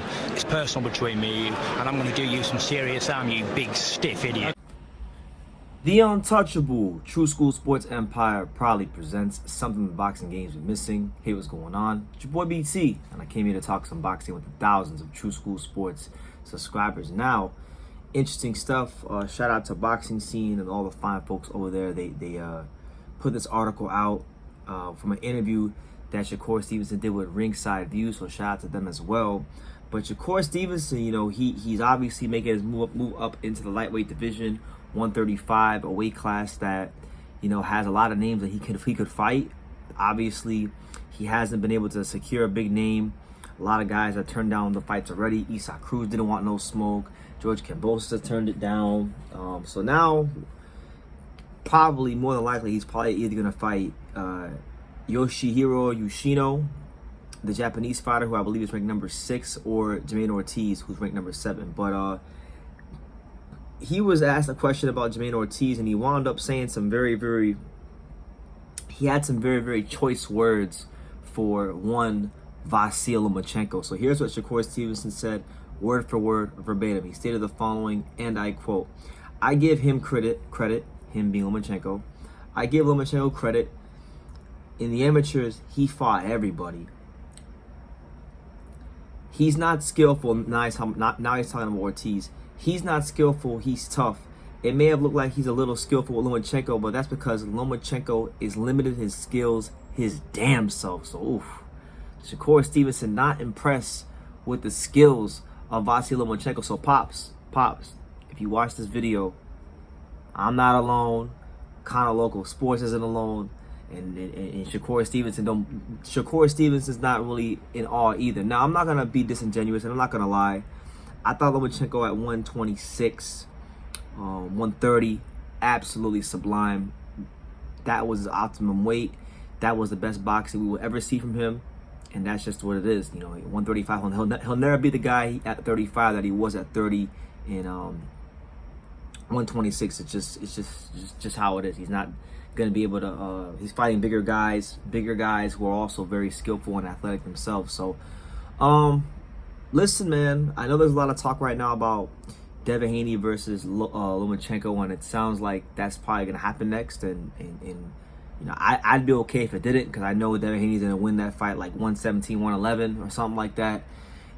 football. It's personal between me and you, and I'm going to do you some serious harm, you big stiff idiot. The untouchable True School Sports Empire proudly presents something the boxing games are missing. Hey, what's going on? It's your boy BT, and I came here to talk some boxing with the thousands of True School Sports subscribers now. Interesting stuff. Shout out to Boxing Scene and all the fine folks over there. They put this article out from an interview that Shakur Stevenson did with Ringside View, so shout out to them as well. But Shakur Stevenson, you know, he's obviously making his move up into the lightweight division, 135, a weight class that, you know, has a lot of names that he could fight. Obviously, he hasn't been able to secure a big name. A lot of guys have turned down the fights already. Isaac Cruz didn't want no smoke. George Kambosos turned it down. So now, probably more than likely, he's probably either gonna fight Yoshihiro Yoshino, the Japanese fighter who I believe is ranked number 6, or Jermaine Ortiz, who's ranked number 7. But he was asked a question about Jermaine Ortiz, and he wound up saying some very choice words for one Vasyl Lomachenko. So here's what Shakur Stevenson said, word for word, verbatim. He stated the following, and I quote, "I give him credit, him being Lomachenko. I give Lomachenko credit. In the amateurs, he fought everybody. He's not skillful." Now he's talking about Ortiz. He's not skillful, he's tough. It may have looked like he's a little skillful with Lomachenko, but that's because Lomachenko is limited his skills his damn self. So, oof. Shakur Stevenson not impressed with the skills of Vasyl Lomachenko. So, Pops, if you watch this video, I'm not alone. Kinda Local Sports isn't alone. And Shakur Stevenson's not really in awe either. Now, I'm not going to be disingenuous, and I'm not going to lie. I thought Lomachenko at 126, 130, absolutely sublime. That was his optimum weight. That was the best boxing we will ever see from him. And that's just what it is. You know, 135, he'll never be the guy at 35 that he was at 30 and 126. It's just how it is. He's not going to be able to, he's fighting bigger guys who are also very skillful and athletic themselves. So, listen, man, I know there's a lot of talk right now about Devin Haney versus Lomachenko, and it sounds like that's probably going to happen next. And you know, I'd be okay if it didn't, because I know Devin Haney's going to win that fight like 117, 111 or something like that.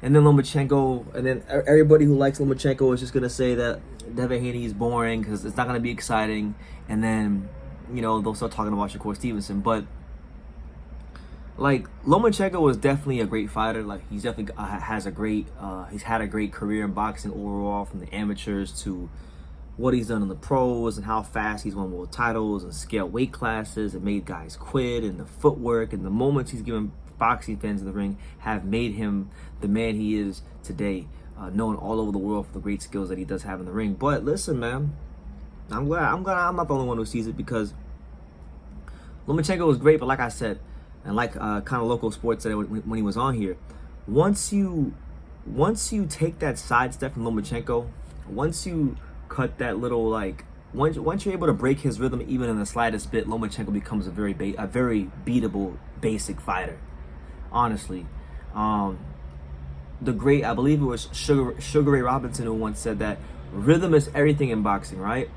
And then Lomachenko, and then everybody who likes Lomachenko is just going to say that Devin Haney is boring because it's not going to be exciting. And then, you know, they'll start talking about Shakur Stevenson. But like, Lomachenko was definitely a great fighter. Like, he's definitely he's had a great career in boxing overall, from the amateurs to what he's done in the pros, and how fast he's won world titles and scaled weight classes and made guys quit, and the footwork and the moments he's given boxing fans in the ring have made him the man he is today, known all over the world for the great skills that he does have in the ring. But listen, man, I'm not the only one who sees it, because Lomachenko was great, but like I said, and like Kinda Local Sports said when he was on here, once you take that sidestep from Lomachenko, once you cut that little, like, once you're able to break his rhythm even in the slightest bit, Lomachenko becomes a very beatable basic fighter. Honestly, the great, I believe it was Sugar Ray Robinson, who once said that rhythm is everything in boxing, right?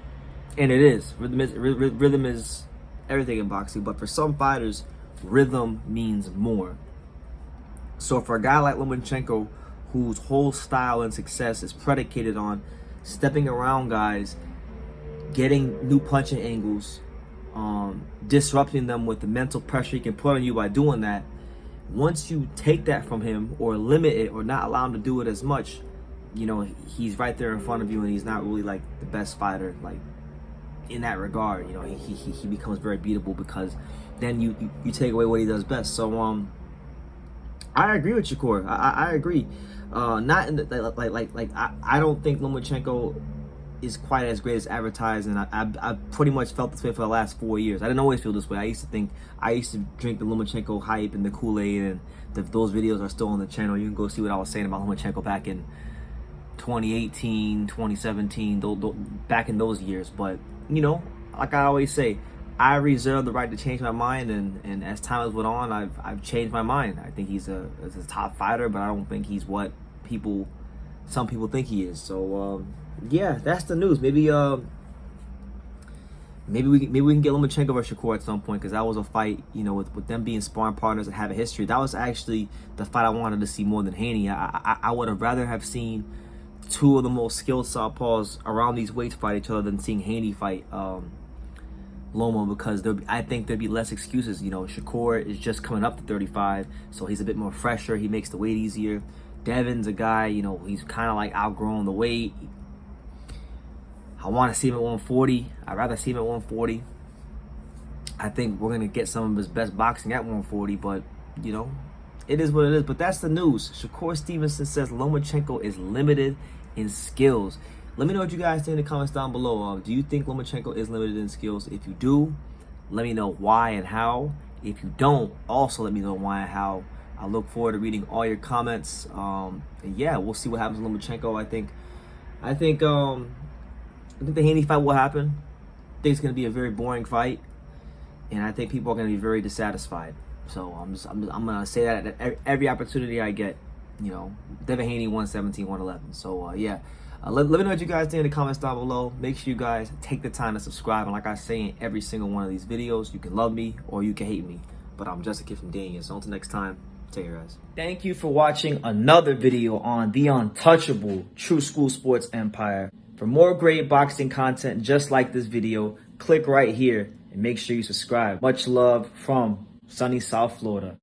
And it is. Rhythm is everything in boxing, but for some fighters, rhythm means more. So for a guy like Lomachenko, whose whole style and success is predicated on stepping around guys, getting new punching angles, disrupting them with the mental pressure he can put on you by doing that, once you take that from him or limit it or not allow him to do it as much, you know, he's right there in front of you, and he's not really like the best fighter, like, in that regard. You know, he becomes very beatable, because then you take away what he does best. So I agree with Shakur. I agree. Not in the, I don't think Lomachenko is quite as great as advertised, and I've pretty much felt this way for the last 4 years. I didn't always feel this way. I used to drink the Lomachenko hype and the Kool-Aid, and those videos are still on the channel. You can go see what I was saying about Lomachenko back in 2018, 2017, back in those years. But, you know, like I always say, I reserve the right to change my mind, and as time has went on, I've changed my mind. I think he's a top fighter, but I don't think he's what some people think he is. So yeah, that's the news. Maybe we can get Lomachenko versus Shakur at some point, because that was a fight, you know, with them being sparring partners and having history. That was actually the fight I wanted to see more than Haney. I would have rather have seen two of the most skilled southpaws around these weights fight each other than seeing Haney fight Loma, because I think there'd be less excuses. You know, Shakur is just coming up to 35, so he's a bit more fresher. He makes the weight easier. Devin's a guy, you know, he's kind of like outgrown the weight. I want to see him at 140. I'd rather see him at 140. I think we're going to get some of his best boxing at 140, but, you know, it is what it is. But that's the news. Shakur Stevenson says Lomachenko is limited in skills. Let me know what you guys think in the comments down below. Do you think Lomachenko is limited in skills? If you do, let me know why and how. If you don't, also let me know why and how. I look forward to reading all your comments. And yeah, we'll see what happens with Lomachenko. I think the Haney fight will happen. I think it's going to be a very boring fight, and I think people are going to be very dissatisfied. So I'm going to say that at every opportunity I get. You know, Devin Haney 117, 111. So yeah, let me know what you guys think in the comments down below. Make sure you guys take the time to subscribe. And like I say in every single one of these videos, you can love me or you can hate me, but I'm just a kid from Daniel. So until next time, take care, guys. Thank you for watching another video on the untouchable True School Sports Empire. For more great boxing content just like this video, click right here and make sure you subscribe. Much love from sunny South Florida.